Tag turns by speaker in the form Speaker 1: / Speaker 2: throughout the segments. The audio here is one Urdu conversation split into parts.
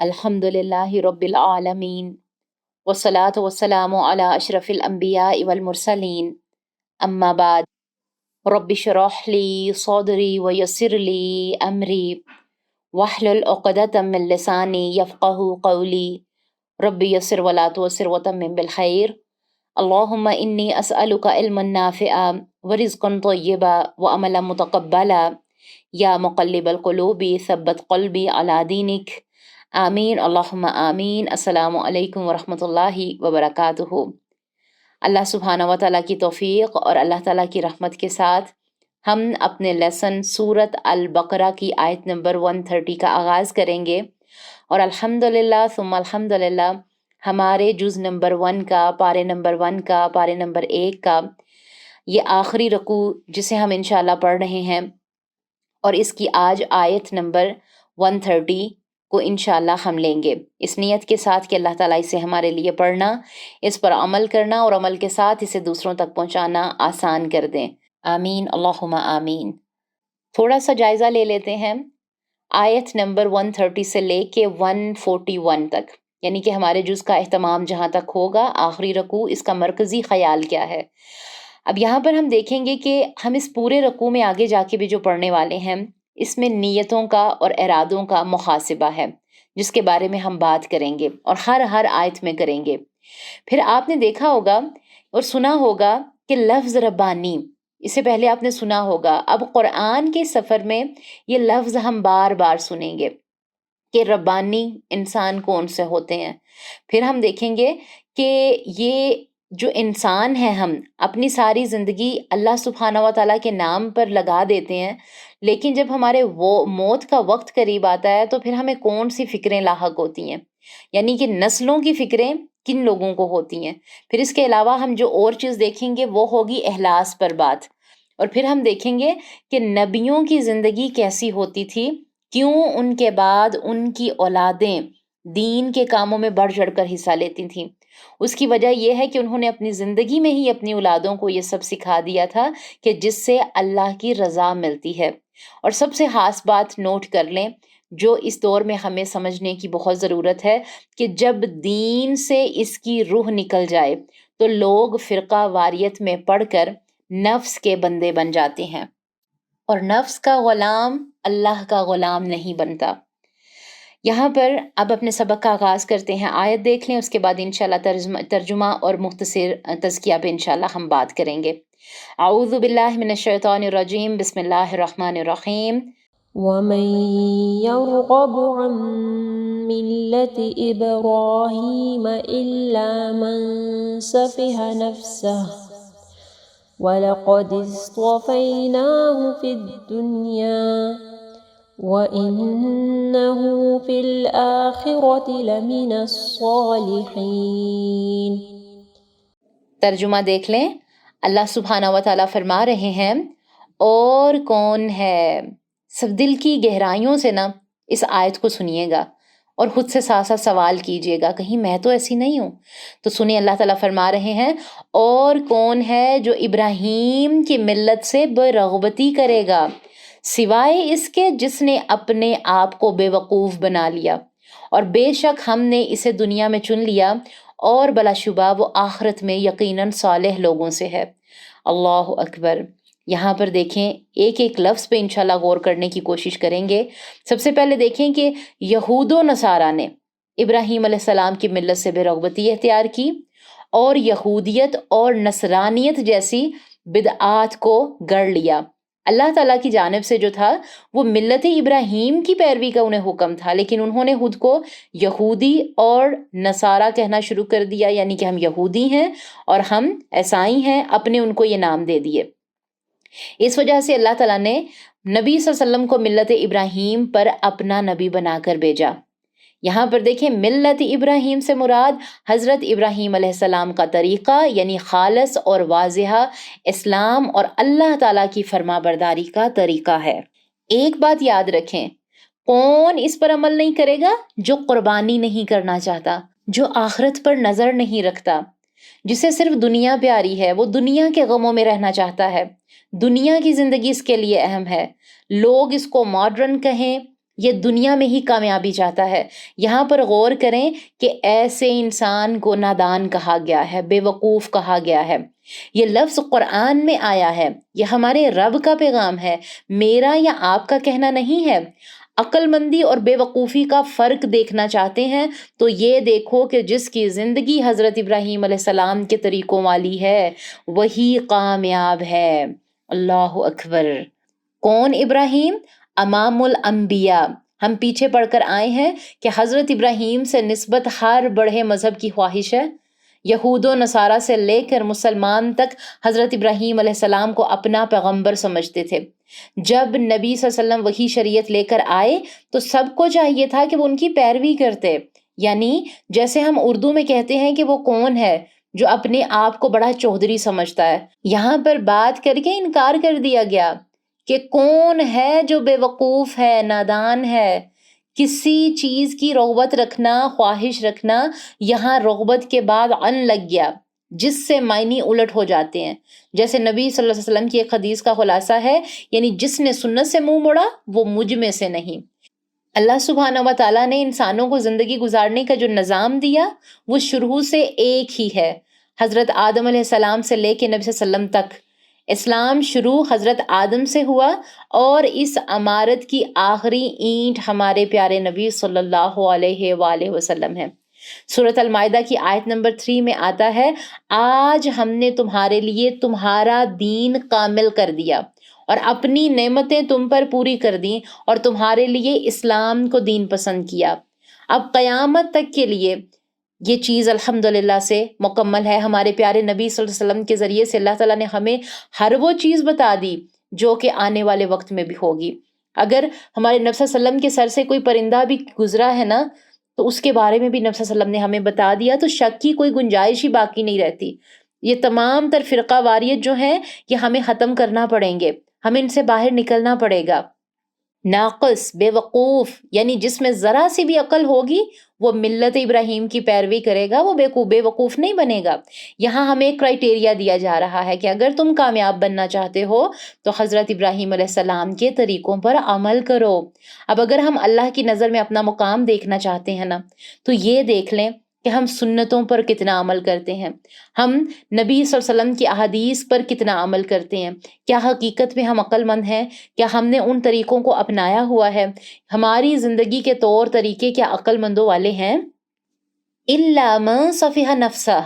Speaker 1: الحمد للہ رب العالمین والصلاة والسلام علی اشرف الانبیاء والمرسلین اما بعد رب اشرح لی صدری ویسر لی امری واحلل عقدۃ من لسانی یفقہوا قولی رب یسر ولا تعسر وتمم بالخیر اللہم انی اسألک علما نافعا ورزقا طیبا وعملا متقبلا یا مقلب القلوب ثبت قلبی علی دینک آمین اللہم آمین۔ السلام علیکم ورحمۃ اللہ وبرکاتہ۔ اللہ سبحانہ و تعالیٰ کی توفیق اور اللہ تعالیٰ کی رحمت کے ساتھ ہم اپنے لیسن سورت البقرہ کی آیت نمبر 130 کا آغاز کریں گے، اور الحمدللہ ثم الحمدللہ ہمارے جز نمبر 1 کا، پارے نمبر 1 کا، پارے نمبر 1 کا یہ آخری رکوع جسے ہم انشاءاللہ پڑھ رہے ہیں، اور اس کی آج آیت نمبر 130 کو انشاءاللہ ہم لیں گے، اس نیت کے ساتھ کہ اللہ تعالیٰ اسے ہمارے لیے پڑھنا، اس پر عمل کرنا اور عمل کے ساتھ اسے دوسروں تک پہنچانا آسان کر دیں، آمین اللہم آمین۔ تھوڑا سا جائزہ لے لیتے ہیں آیت نمبر 130 سے لے کے 141 تک، یعنی کہ ہمارے جز کا اہتمام جہاں تک ہوگا، آخری رکوع اس کا مرکزی خیال کیا ہے۔ اب یہاں پر ہم دیکھیں گے کہ ہم اس پورے رکوع میں آگے جا کے بھی جو پڑھنے والے ہیں، اس میں نیتوں کا اور ارادوں کا محاسبہ ہے، جس کے بارے میں ہم بات کریں گے اور ہر آیت میں کریں گے۔ پھر آپ نے دیکھا ہوگا اور سنا ہوگا کہ لفظ ربانی، اس سے پہلے آپ نے سنا ہوگا، اب قرآن کے سفر میں یہ لفظ ہم بار بار سنیں گے کہ ربانی انسان کون سے ہوتے ہیں۔ پھر ہم دیکھیں گے کہ یہ جو انسان ہے، ہم اپنی ساری زندگی اللہ سبحانہ و تعالیٰ کے نام پر لگا دیتے ہیں، لیکن جب ہمارے وہ موت کا وقت قریب آتا ہے تو پھر ہمیں کون سی فکریں لاحق ہوتی ہیں، یعنی کہ نسلوں کی فکریں کن لوگوں کو ہوتی ہیں۔ پھر اس کے علاوہ ہم جو اور چیز دیکھیں گے وہ ہوگی اخلاص پر بات، اور پھر ہم دیکھیں گے کہ نبیوں کی زندگی کیسی ہوتی تھی، کیوں ان کے بعد ان کی اولادیں دین کے کاموں میں بڑھ چڑھ کر حصہ لیتی تھیں۔ اس کی وجہ یہ ہے کہ انہوں نے اپنی زندگی میں ہی اپنی اولادوں کو یہ سب سکھا دیا تھا کہ جس سے اللہ کی رضا ملتی ہے۔ اور سب سے خاص بات نوٹ کر لیں جو اس دور میں ہمیں سمجھنے کی بہت ضرورت ہے، کہ جب دین سے اس کی روح نکل جائے تو لوگ فرقہ واریت میں پڑھ کر نفس کے بندے بن جاتے ہیں، اور نفس کا غلام اللہ کا غلام نہیں بنتا۔ یہاں پر اب اپنے سبق کا آغاز کرتے ہیں، آیت دیکھ لیں، اس کے بعد انشاءاللہ ترجمہ اور مختصر تزکیہ پہ انشاءاللہ ہم بات کریں گے۔ اعوذ باللہ من الشیطان الرجیم، بسم اللہ الرحمن الرحیم۔
Speaker 2: ومن يرغب عن ملة إبراهيم إلا من سفه نفسه ولقد اصطفيناه في الدنيا وَإِنَّهُ فِي الْآخِرَةِ لَمِنَ الصَّالِحِينَ۔
Speaker 1: ترجمہ دیکھ لیں، اللہ سبحانہ و تعالیٰ فرما رہے ہیں، اور کون ہے؟ سب دل کی گہرائیوں سے نا اس آیت کو سنیے گا اور خود سے ساتھ ساتھ سوال کیجئے گا، کہیں میں تو ایسی نہیں ہوں؟ تو سنیں، اللہ تعالیٰ فرما رہے ہیں، اور کون ہے جو ابراہیم کی ملت سے برغبتی کرے گا، سوائے اس کے جس نے اپنے آپ کو بے وقوف بنا لیا، اور بے شک ہم نے اسے دنیا میں چن لیا، اور بلا شبہ وہ آخرت میں یقیناً صالح لوگوں سے ہے۔ اللہ اکبر۔ یہاں پر دیکھیں، ایک ایک لفظ پہ انشاءاللہ غور کرنے کی کوشش کریں گے۔ سب سے پہلے دیکھیں کہ یہود و نصارہ نے ابراہیم علیہ السلام کی ملت سے بے رغبتی اختیار کی، اور یہودیت اور نصرانیت جیسی بدعات کو گڑھ لیا۔ اللہ تعالیٰ کی جانب سے جو تھا وہ ملت ابراہیم کی پیروی کا انہیں حکم تھا، لیکن انہوں نے خود کو یہودی اور نصارہ کہنا شروع کر دیا، یعنی کہ ہم یہودی ہیں اور ہم عیسائی ہیں، اپنے ان کو یہ نام دے دیے۔ اس وجہ سے اللہ تعالیٰ نے نبی صلی اللہ علیہ وسلم کو ملت ابراہیم پر اپنا نبی بنا کر بھیجا۔ یہاں پر دیکھیں، ملت ابراہیم سے مراد حضرت ابراہیم علیہ السلام کا طریقہ، یعنی خالص اور واضح اسلام اور اللہ تعالیٰ کی فرما برداری کا طریقہ ہے۔ ایک بات یاد رکھیں، کون اس پر عمل نہیں کرے گا؟ جو قربانی نہیں کرنا چاہتا، جو آخرت پر نظر نہیں رکھتا، جسے صرف دنیا پیاری ہے، وہ دنیا کے غموں میں رہنا چاہتا ہے، دنیا کی زندگی اس کے لیے اہم ہے، لوگ اس کو ماڈرن کہیں یہ دنیا میں ہی کامیابی چاہتا ہے۔ یہاں پر غور کریں کہ ایسے انسان کو نادان کہا گیا ہے، بے وقوف کہا گیا ہے۔ یہ لفظ قرآن میں آیا ہے، یہ ہمارے رب کا پیغام ہے، میرا یا آپ کا کہنا نہیں ہے۔ عقل مندی اور بے وقوفی کا فرق دیکھنا چاہتے ہیں تو یہ دیکھو کہ جس کی زندگی حضرت ابراہیم علیہ السلام کے طریقوں والی ہے وہی کامیاب ہے۔ اللہ اکبر۔ کون ابراہیم؟ امام الانبیاء۔ ہم پیچھے پڑھ کر آئے ہیں کہ حضرت ابراہیم سے نسبت ہر بڑے مذہب کی خواہش ہے۔ یہود و نصارہ سے لے کر مسلمان تک حضرت ابراہیم علیہ السلام کو اپنا پیغمبر سمجھتے تھے۔ جب نبی صلی اللہ علیہ وسلم وہی شریعت لے کر آئے تو سب کو چاہیے تھا کہ وہ ان کی پیروی کرتے، یعنی جیسے ہم اردو میں کہتے ہیں کہ وہ کون ہے جو اپنے آپ کو بڑا چودھری سمجھتا ہے، یہاں پر بات کر کے انکار کر دیا گیا کہ کون ہے جو بے وقوف ہے، نادان ہے۔ کسی چیز کی رغبت رکھنا، خواہش رکھنا، یہاں رغبت کے بعد ان لگ گیا جس سے معنی الٹ ہو جاتے ہیں۔ جیسے نبی صلی اللہ علیہ وسلم کی ایک حدیث کا خلاصہ ہے، یعنی جس نے سنت سے منہ موڑا وہ مجھ میں سے نہیں۔ اللہ سبحانہ و تعالیٰ نے انسانوں کو زندگی گزارنے کا جو نظام دیا وہ شروع سے ایک ہی ہے، حضرت آدم علیہ السلام سے لے کے نبی صلی اللہ علیہ وسلم تک۔ اسلام شروع حضرت آدم سے ہوا اور اس عمارت کی آخری اینٹ ہمارے پیارے نبی صلی اللہ علیہ وآلہ وسلم ہے۔ سورۃ المائدہ کی آیت نمبر 3 میں آتا ہے، آج ہم نے تمہارے لیے تمہارا دین کامل کر دیا اور اپنی نعمتیں تم پر پوری کر دیں اور تمہارے لیے اسلام کو دین پسند کیا۔ اب قیامت تک کے لیے یہ چیز الحمدللہ سے مکمل ہے۔ ہمارے پیارے نبی صلی اللہ علیہ وسلم کے ذریعے سے اللہ تعالیٰ نے ہمیں ہر وہ چیز بتا دی جو کہ آنے والے وقت میں بھی ہوگی۔ اگر ہمارے نبی صلی اللہ علیہ وسلم کے سر سے کوئی پرندہ بھی گزرا ہے نا تو اس کے بارے میں بھی نبی صلی اللہ علیہ وسلم نے ہمیں بتا دیا، تو شک کی کوئی گنجائش ہی باقی نہیں رہتی۔ یہ تمام تر فرقہ واریت جو ہیں یہ ہمیں ختم کرنا پڑیں گے، ہمیں ان سے باہر نکلنا پڑے گا۔ ناقص، بے وقوف، یعنی جس میں ذرا سی بھی عقل ہوگی وہ ملت ابراہیم کی پیروی کرے گا، وہ بے وقوف نہیں بنے گا۔ یہاں ہمیں ایک کرائٹیریا دیا جا رہا ہے کہ اگر تم کامیاب بننا چاہتے ہو تو حضرت ابراہیم علیہ السلام کے طریقوں پر عمل کرو۔ اب اگر ہم اللہ کی نظر میں اپنا مقام دیکھنا چاہتے ہیں نا تو یہ دیکھ لیں کہ ہم سنتوں پر کتنا عمل کرتے ہیں، ہم نبی صلی اللہ علیہ وسلم کی احادیث پر کتنا عمل کرتے ہیں، کیا حقیقت میں ہم عقل مند ہیں، کیا ہم نے ان طریقوں کو اپنایا ہوا ہے، ہماری زندگی کے طور طریقے کیا عقل مندوں والے ہیں۔ الا من صفح نفسہ،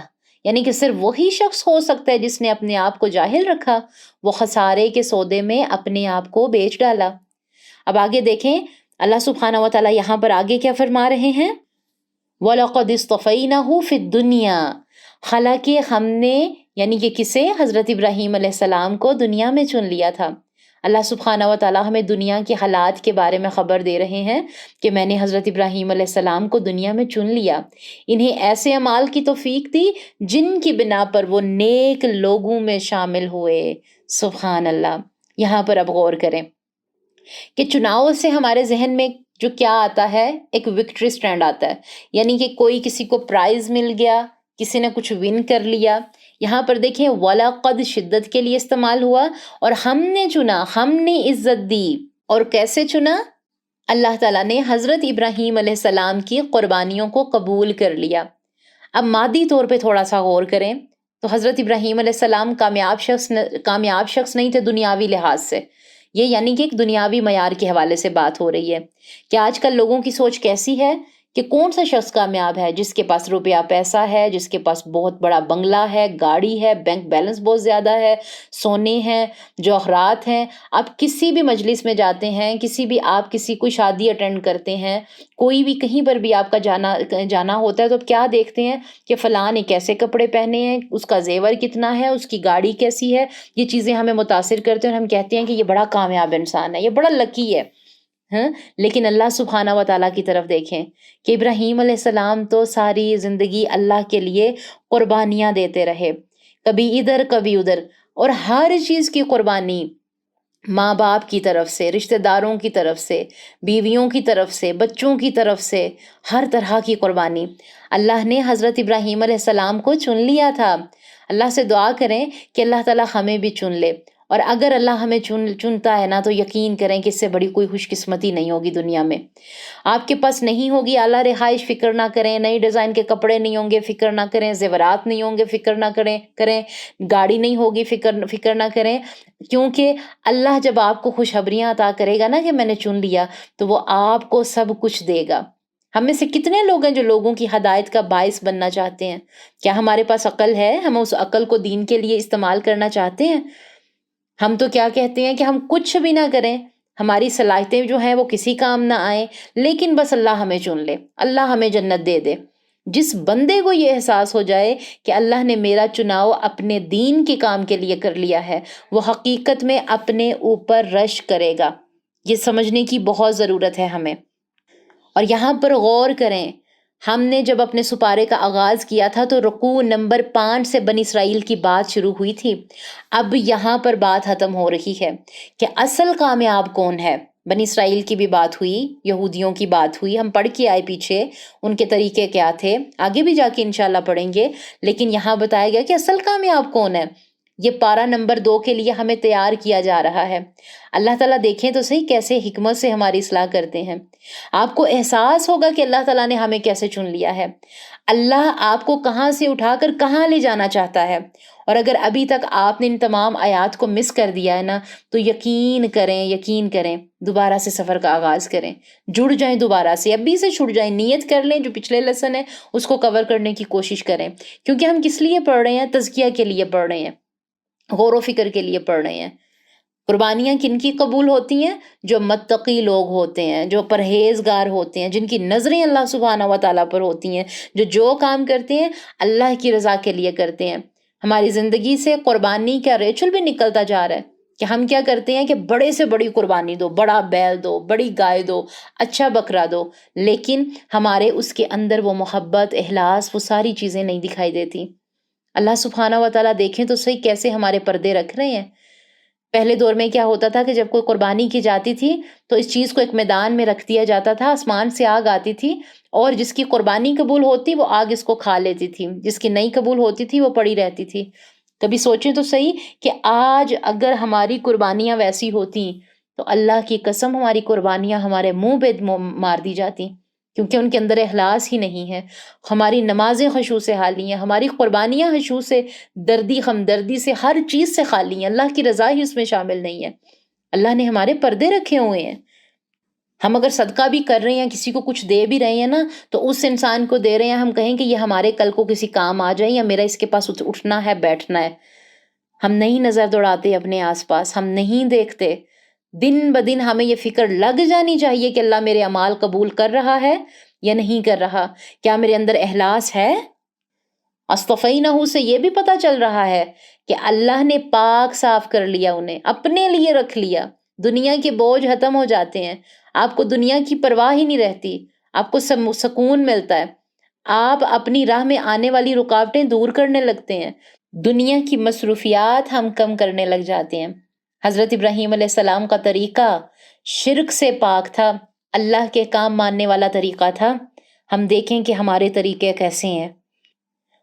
Speaker 1: یعنی کہ صرف وہی شخص ہو سکتا ہے جس نے اپنے آپ کو جاہل رکھا، وہ خسارے کے سودے میں اپنے آپ کو بیچ ڈالا۔ اب آگے دیکھیں اللہ سبحانہ و تعالیٰ یہاں پر آگے کیا فرما رہے ہیں، وَلَقَدِ اصْطَفَيْنَاهُ فِي الدُّنْيَا، حالانکہ ہم نے، یعنی کہ کسے، حضرت ابراہیم علیہ السلام کو دنیا میں چن لیا تھا۔ اللہ سبحانہ و تعالیٰ ہمیں دنیا کے حالات کے بارے میں خبر دے رہے ہیں کہ میں نے حضرت ابراہیم علیہ السلام کو دنیا میں چن لیا، انہیں ایسے اعمال کی توفیق دی جن کی بنا پر وہ نیک لوگوں میں شامل ہوئے۔ سبحان اللہ۔ یہاں پر اب غور کریں کہ چناؤ سے ہمارے ذہن میں جو کیا آتا ہے، ایک وکٹری سٹینڈ آتا ہے، یعنی کہ کوئی کسی کو پرائز مل گیا، کسی نے کچھ ون کر لیا۔ یہاں پر دیکھیں وَلَقَدْ شدت کے لیے استعمال ہوا اور ہم نے چنا، ہم نے عزت دی۔ اور کیسے چنا؟ اللہ تعالیٰ نے حضرت ابراہیم علیہ السلام کی قربانیوں کو قبول کر لیا۔ اب مادی طور پہ تھوڑا سا غور کریں تو حضرت ابراہیم علیہ السلام کامیاب شخص نہیں تھے دنیاوی لحاظ سے، یہ یعنی کہ ایک دنیاوی معیار کے حوالے سے بات ہو رہی ہے کہ آج کل لوگوں کی سوچ کیسی ہے کہ کون سا شخص کامیاب ہے، جس کے پاس روپیہ پیسہ ہے، جس کے پاس بہت بڑا بنگلہ ہے، گاڑی ہے، بینک بیلنس بہت زیادہ ہے، سونے ہیں، جوہرات ہیں۔ آپ کسی بھی مجلس میں جاتے ہیں، آپ کسی کوئی شادی اٹینڈ کرتے ہیں، کوئی بھی کہیں پر بھی آپ کا جانا ہوتا ہے تو آپ کیا دیکھتے ہیں کہ فلاں نے کیسے کپڑے پہنے ہیں، اس کا زیور کتنا ہے، اس کی گاڑی کیسی ہے۔ یہ چیزیں ہمیں متاثر کرتے ہیں اور ہم کہتے ہیں کہ یہ بڑا کامیاب انسان ہے، یہ بڑا لکی ہے۔ لیکن اللہ سبحانہ و تعالیٰ کی طرف دیکھیں کہ ابراہیم علیہ السلام تو ساری زندگی اللہ کے لیے قربانیاں دیتے رہے، کبھی ادھر کبھی ادھر، اور ہر چیز کی قربانی، ماں باپ کی طرف سے، رشتہ داروں کی طرف سے، بیویوں کی طرف سے، بچوں کی طرف سے، ہر طرح کی قربانی۔ اللہ نے حضرت ابراہیم علیہ السلام کو چن لیا تھا۔ اللہ سے دعا کریں کہ اللہ تعالیٰ ہمیں بھی چن لے اور اگر اللہ ہمیں چنتا ہے نا تو یقین کریں کہ اس سے بڑی کوئی خوش قسمتی نہیں ہوگی دنیا میں. آپ کے پاس نہیں ہوگی اعلیٰ رہائش، فکر نہ کریں. نئی ڈیزائن کے کپڑے نہیں ہوں گے، فکر نہ کریں. زیورات نہیں ہوں گے، فکر نہ کریں. گاڑی نہیں ہوگی، فکر نہ کریں. کیونکہ اللہ جب آپ کو خوشخبریاں عطا کرے گا نا کہ میں نے چن لیا، تو وہ آپ کو سب کچھ دے گا. ہم میں سے کتنے لوگ ہیں جو لوگوں کی ہدایت کا باعث بننا چاہتے ہیں؟ کیا ہمارے پاس عقل ہے؟ ہم اس عقل کو دین کے لیے استعمال کرنا چاہتے ہیں؟ ہم تو کیا کہتے ہیں کہ ہم کچھ بھی نہ کریں، ہماری صلاحیتیں جو ہیں وہ کسی کام نہ آئیں، لیکن بس اللہ ہمیں چن لے، اللہ ہمیں جنت دے دے. جس بندے کو یہ احساس ہو جائے کہ اللہ نے میرا چناؤ اپنے دین کے کام کے لیے کر لیا ہے، وہ حقیقت میں اپنے اوپر رشک کرے گا. یہ سمجھنے کی بہت ضرورت ہے ہمیں. اور یہاں پر غور کریں، ہم نے جب اپنے سپارے کا آغاز کیا تھا تو رکوع نمبر 5 سے بنی اسرائیل کی بات شروع ہوئی تھی. اب یہاں پر بات ختم ہو رہی ہے کہ اصل کامیاب کون ہے. بنی اسرائیل کی بھی بات ہوئی، یہودیوں کی بات ہوئی، ہم پڑھ کے آئے پیچھے ان کے طریقے کیا تھے، آگے بھی جا کے انشاءاللہ پڑھیں گے. لیکن یہاں بتایا گیا کہ اصل کامیاب کون ہے. یہ پارہ نمبر 2 کے لیے ہمیں تیار کیا جا رہا ہے. اللہ تعالیٰ دیکھیں تو صحیح کیسے حکمت سے ہماری اصلاح کرتے ہیں. آپ کو احساس ہوگا کہ اللہ تعالیٰ نے ہمیں کیسے چن لیا ہے. اللہ آپ کو کہاں سے اٹھا کر کہاں لے جانا چاہتا ہے. اور اگر ابھی تک آپ نے ان تمام آیات کو مس کر دیا ہے نا، تو یقین کریں دوبارہ سے سفر کا آغاز کریں، جڑ جائیں دوبارہ سے، ابھی سے چھڑ جائیں. نیت کر لیں جو پچھلے لیسن ہے اس کو کور کرنے کی کوشش کریں. کیونکہ ہم کس لیے پڑھ رہے ہیں؟ تزکیہ کے لیے پڑھ رہے ہیں، غور و فکر کے لیے پڑھ رہے ہیں. قربانیاں کن کی قبول ہوتی ہیں؟ جو متقی لوگ ہوتے ہیں، جو پرہیزگار ہوتے ہیں، جن کی نظریں اللہ سبحانہ و تعالیٰ پر ہوتی ہیں، جو کام کرتے ہیں اللہ کی رضا کے لیے کرتے ہیں. ہماری زندگی سے قربانی کا ریچل بھی نکلتا جا رہا ہے کہ ہم کیا کرتے ہیں کہ بڑے سے بڑی قربانی دو، بڑا بیل دو، بڑی گائے دو، اچھا بکرا دو، لیکن ہمارے اس کے اندر وہ محبت، اخلاص، وہ ساری چیزیں نہیں دکھائی دیتی. اللہ سبحانہ و تعالیٰ دیکھیں تو صحیح کیسے ہمارے پردے رکھ رہے ہیں. پہلے دور میں کیا ہوتا تھا کہ جب کوئی قربانی کی جاتی تھی تو اس چیز کو ایک میدان میں رکھ دیا جاتا تھا، آسمان سے آگ آتی تھی اور جس کی قربانی قبول ہوتی وہ آگ اس کو کھا لیتی تھی، جس کی نہیں قبول ہوتی تھی وہ پڑی رہتی تھی. کبھی سوچیں تو صحیح کہ آج اگر ہماری قربانیاں ویسی ہوتی تو اللہ کی قسم ہماری قربانیاں ہمارے منہ پہ مار دی جاتی، کیونکہ ان کے اندر اخلاص ہی نہیں ہے. ہماری نمازیں خشوع سے خالی ہیں، ہماری قربانیاں خشوع سے، دردی ہمدردی سے، ہر چیز سے خالی ہیں. اللہ کی رضا ہی اس میں شامل نہیں ہے. اللہ نے ہمارے پردے رکھے ہوئے ہیں. ہم اگر صدقہ بھی کر رہے ہیں، کسی کو کچھ دے بھی رہے ہیں نا، تو اس انسان کو دے رہے ہیں، ہم کہیں کہ یہ ہمارے کل کو کسی کام آ جائے یا میرا اس کے پاس اٹھنا ہے، بیٹھنا ہے. ہم نہیں نظر دوڑاتے اپنے آس پاس، ہم نہیں دیکھتے. دن بدن ہمیں یہ فکر لگ جانی چاہیے کہ اللہ میرے اعمال قبول کر رہا ہے یا نہیں کر رہا، کیا میرے اندر اخلاص ہے. اصطفینہ سے یہ بھی پتہ چل رہا ہے کہ اللہ نے پاک صاف کر لیا، انہیں اپنے لیے رکھ لیا. دنیا کے بوجھ ختم ہو جاتے ہیں، آپ کو دنیا کی پرواہ ہی نہیں رہتی، آپ کو سکون ملتا ہے، آپ اپنی راہ میں آنے والی رکاوٹیں دور کرنے لگتے ہیں، دنیا کی مصروفیات ہم کم کرنے لگ جاتے ہیں. حضرت ابراہیم علیہ السلام کا طریقہ شرک سے پاک تھا، اللہ کے کام ماننے والا طریقہ تھا. ہم دیکھیں کہ ہمارے طریقے کیسے ہیں.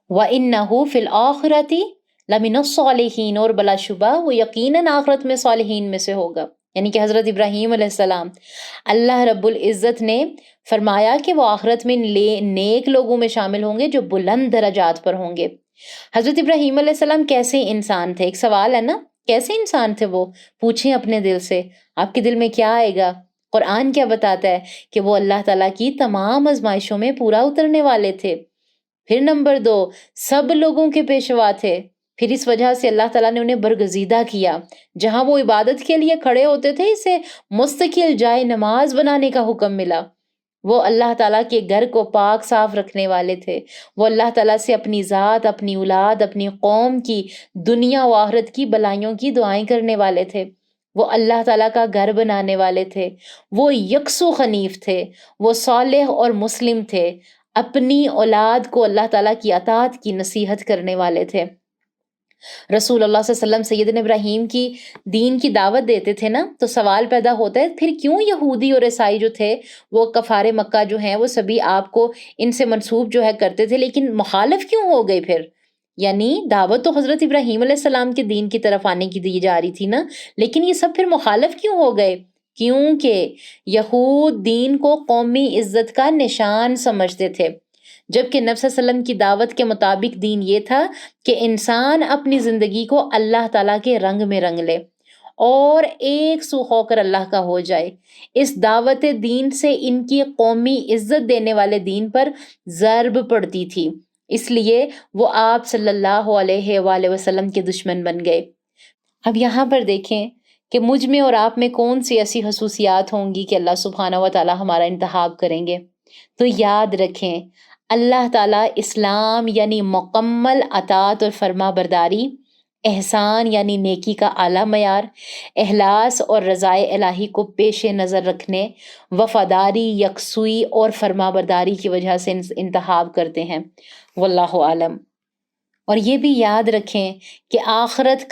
Speaker 1: وَإِنَّهُ فِي الْآخِرَةِ لَمِنَ الصَّالِحِينَ، اور بلا شبہ وہ یقیناً آخرت میں صالحین میں سے ہوگا. یعنی کہ حضرت ابراہیم علیہ السلام، اللہ رب العزت نے فرمایا کہ وہ آخرت میں نیک لوگوں میں شامل ہوں گے جو بلند درجات پر ہوں گے. حضرت ابراہیم علیہ السلام کیسے انسان تھے؟ ایک سوال ہے نا، کیسے انسان تھے وہ؟ پوچھیں اپنے دل سے، آپ کے دل میں کیا آئے گا؟ قرآن کیا بتاتا ہے کہ وہ اللہ تعالیٰ کی تمام آزمائشوں میں پورا اترنے والے تھے. پھر نمبر 2، سب لوگوں کے پیشوا تھے. پھر اس وجہ سے اللہ تعالیٰ نے انہیں برگزیدہ کیا. جہاں وہ عبادت کے لیے کھڑے ہوتے تھے، اسے مستقل جائے نماز بنانے کا حکم ملا. وہ اللہ تعالیٰ کے گھر کو پاک صاف رکھنے والے تھے. وہ اللہ تعالیٰ سے اپنی ذات، اپنی اولاد، اپنی قوم کی، دنیا و آخرت کی بلائیوں کی دعائیں کرنے والے تھے. وہ اللہ تعالیٰ کا گھر بنانے والے تھے. وہ یکسو خنیف تھے. وہ صالح اور مسلم تھے. اپنی اولاد کو اللہ تعالیٰ کی اطاعت کی نصیحت کرنے والے تھے. رسول اللہ صلی اللہ علیہ وسلم سیدنا ابراہیم کی دین کی دعوت دیتے تھے نا، تو سوال پیدا ہوتا ہے پھر کیوں یہودی اور عیسائی جو تھے، وہ کفار مکہ جو ہیں، وہ سبھی آپ کو ان سے منسوب جو ہے کرتے تھے، لیکن مخالف کیوں ہو گئے؟ پھر یعنی دعوت تو حضرت ابراہیم علیہ السلام کے دین کی طرف آنے کی دی جا رہی تھی نا، لیکن یہ سب پھر مخالف کیوں ہو گئے؟ کیونکہ یہود دین کو قومی عزت کا نشان سمجھتے تھے، جبکہ نبی صلی اللہ علیہ وسلم کی دعوت کے مطابق دین یہ تھا کہ انسان اپنی زندگی کو اللہ تعالیٰ کے رنگ میں رنگ لے اور ایک سو ہو کر اللہ کا ہو جائے۔ اس دعوت دین سے ان کی قومی عزت دینے والے دین پر ضرب پڑتی تھی، اس لیے وہ آپ صلی اللہ علیہ وآلہ وسلم کے دشمن بن گئے۔ اب یہاں پر دیکھیں کہ مجھ میں اور آپ میں کون سی ایسی خصوصیات ہوں گی کہ اللہ سبحانہ و تعالیٰ ہمارا انتخاب کریں گے۔ تو یاد رکھیں، اللہ تعالیٰ اسلام یعنی مکمل اطاعت اور فرما برداری، احسان یعنی نیکی کا اعلیٰ معیار، اخلاص اور رضائے الہی کو پیش نظر رکھنے، وفاداری، یکسوئی اور فرما برداری کی وجہ سے انتخاب کرتے ہیں۔ واللہ عالم۔ اور یہ بھی یاد رکھیں کہ آخرت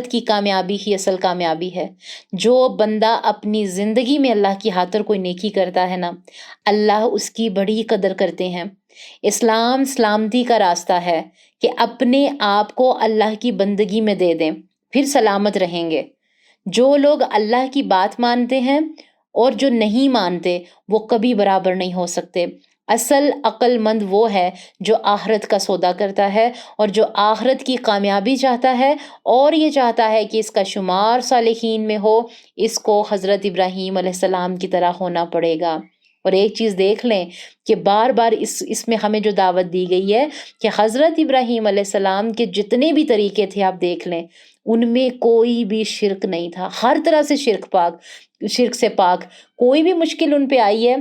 Speaker 1: کی کامیابی ہی اصل کامیابی ہے۔ جو بندہ اپنی زندگی میں اللہ کی خاطر کوئی نیکی کرتا ہے نا، اللہ اس کی بڑی قدر کرتے ہیں۔ اسلام سلامتی کا راستہ ہے کہ اپنے آپ کو اللہ کی بندگی میں دے دیں، پھر سلامت رہیں گے۔ جو لوگ اللہ کی بات مانتے ہیں اور جو نہیں مانتے وہ کبھی برابر نہیں ہو سکتے۔ اصل عقل مند وہ ہے جو آخرت کا سودا کرتا ہے اور جو آخرت کی کامیابی چاہتا ہے اور یہ چاہتا ہے کہ اس کا شمار صالحین میں ہو، اس کو حضرت ابراہیم علیہ السلام کی طرح ہونا پڑے گا۔ اور ایک چیز دیکھ لیں کہ بار بار اس میں ہمیں جو دعوت دی گئی ہے کہ حضرت ابراہیم علیہ السلام کے جتنے بھی طریقے تھے آپ دیکھ لیں، ان میں کوئی بھی شرک نہیں تھا، ہر طرح سے شرک سے پاک۔ کوئی بھی مشکل ان پہ آئی ہے،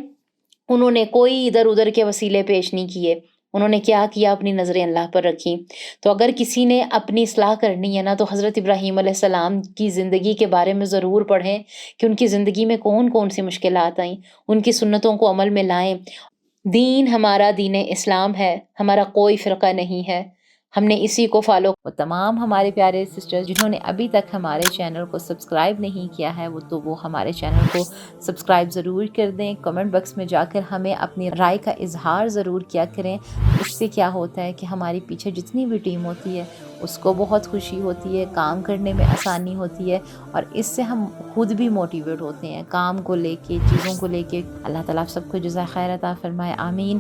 Speaker 1: انہوں نے کوئی ادھر ادھر کے وسیلے پیش نہیں کیے، انہوں نے کیا کیا؟ اپنی نظریں اللہ پر رکھی۔ تو اگر کسی نے اپنی اصلاح کرنی ہے نا، تو حضرت ابراہیم علیہ السلام کی زندگی کے بارے میں ضرور پڑھیں کہ ان کی زندگی میں کون کون سی مشکلات آئیں، ان کی سنتوں کو عمل میں لائیں۔ دین ہمارا دین اسلام ہے، ہمارا کوئی فرقہ نہیں ہے، ہم نے اسی کو فالو۔ وہ تمام ہمارے پیارے سسٹرز جنہوں نے ابھی تک ہمارے چینل کو سبسکرائب نہیں کیا ہے، وہ ہمارے چینل کو سبسکرائب ضرور کر دیں۔ کمنٹ باکس میں جا کر ہمیں اپنی رائے کا اظہار ضرور کیا کریں۔ اس سے کیا ہوتا ہے کہ ہماری پیچھے جتنی بھی ٹیم ہوتی ہے اس کو بہت خوشی ہوتی ہے، کام کرنے میں آسانی ہوتی ہے، اور اس سے ہم خود بھی موٹیویٹ ہوتے ہیں کام کو لے کے، چیزوں کو لے کے۔ اللہ تعالیٰ آپ سب کو جزائے خیر عطا فرمائے، آمین۔